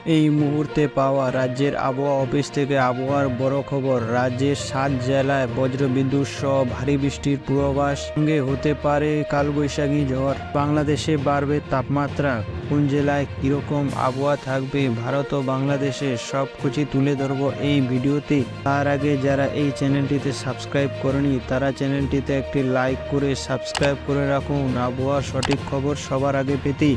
এই মুহূর্তে পাওয়া রাজ্যের আবহাওয়া অফিস থেকে আবহাওয়ার বড় খবর। রাজ্যের 7 জেলায় বজ্রবিদ্যুৎ সহ ভারী বৃষ্টির পূর্বাভাস, সঙ্গে হতে পারে কালবৈশাখী ঝড়। বাংলাদেশে বাড়বে তাপমাত্রা, কোন জেলায় কিরকম আবহাওয়া থাকবে ভারত ও বাংলাদেশের সবকিছু তুলে ধরবো এই ভিডিওতে। তার আগে যারা এই চ্যানেলটিতে সাবস্ক্রাইব করেনি তারা চ্যানেলটিতে একটি লাইক করে সাবস্ক্রাইব করে রাখুন আবহাওয়ার সঠিক খবর সবার আগে পেতে।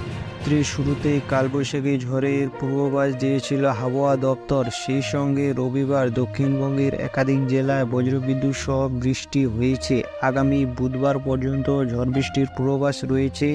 শুরুতে কালবৈশাখী ঝড়ের পূর্বাভাস দিয়েছিল আবহাওয়া দপ্তর। সেই সঙ্গে রবিবার দক্ষিণবঙ্গের একাধিক জেলায় বজ্রবিদ্যুৎ সহ বৃষ্টি হয়েছে। আগামী বুধবার পর্যন্ত ঝড় বৃষ্টির পূর্বাভাস রয়েছে।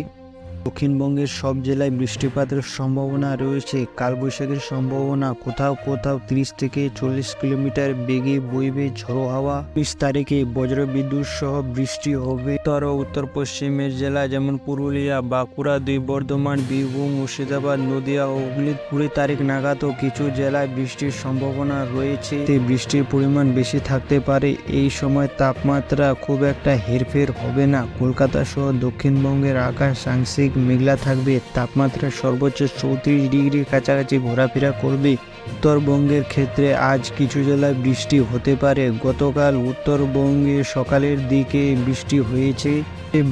দক্ষিণবঙ্গের সব জেলায় বৃষ্টিপাতের সম্ভাবনা রয়েছে। কালবৈশাখীর সম্ভাবনা, কোথাও কোথাও 30 থেকে 40 কিলোমিটার বেগে বইবে ঝোড়ো হাওয়া। 20 তারিখে বজ্রবিদ্যুৎ সহ বৃষ্টি হবে উত্তর ও উত্তর পশ্চিমের জেলা যেমন পুরুলিয়া, বাঁকুড়া, 2 বর্ধমান, বীরভূম, মুর্শিদাবাদ, নদিয়া ও হুগলি। 20 তারিখ নাগাদও কিছু জেলায় বৃষ্টির সম্ভাবনা রয়েছে। বৃষ্টির পরিমাণ বেশি থাকতে পারে। এই সময় তাপমাত্রা খুব একটা হেরফের হবে না। কলকাতা সহ দক্ষিণবঙ্গের আকাশ আংশিক মেঘলা থাকবে। তাপমাত্রা সর্বোচ্চ 34 ডিগ্রির কাছাকাছি ঘোরাফেরা করবে। উত্তরবঙ্গের ক্ষেত্রে আজ কিছু জেলায় বৃষ্টি হতে পারে। গতকাল উত্তরবঙ্গে সকালের দিকে বৃষ্টি হয়েছে।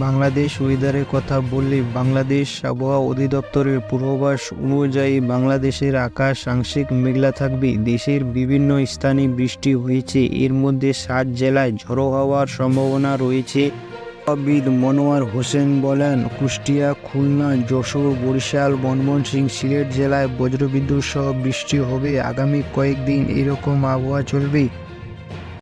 বাংলাদেশ ওয়েদারের কথা বললে, বাংলাদেশ আবহাওয়া অধিদপ্তরের পূর্বাভাস অনুযায়ী বাংলাদেশের আকাশ আংশিক মেঘলা থাকবে। দেশের বিভিন্ন স্থানে বৃষ্টি হয়েছে। এর মধ্যে 7 জেলায় ঝোড়ো হওয়ার সম্ভাবনা রয়েছে। আবহাওয়াবিদ মনোয়ার হোসেন বলেন, কুষ্টিয়া, খুলনা, যশোর, বরিশাল, ময়মনসিংহ, সিলেট জেলায় বজ্রবিদ্যুৎ সহ বৃষ্টি হবে। আগামী কয়েকদিন এরকম আবহাওয়া চলবে।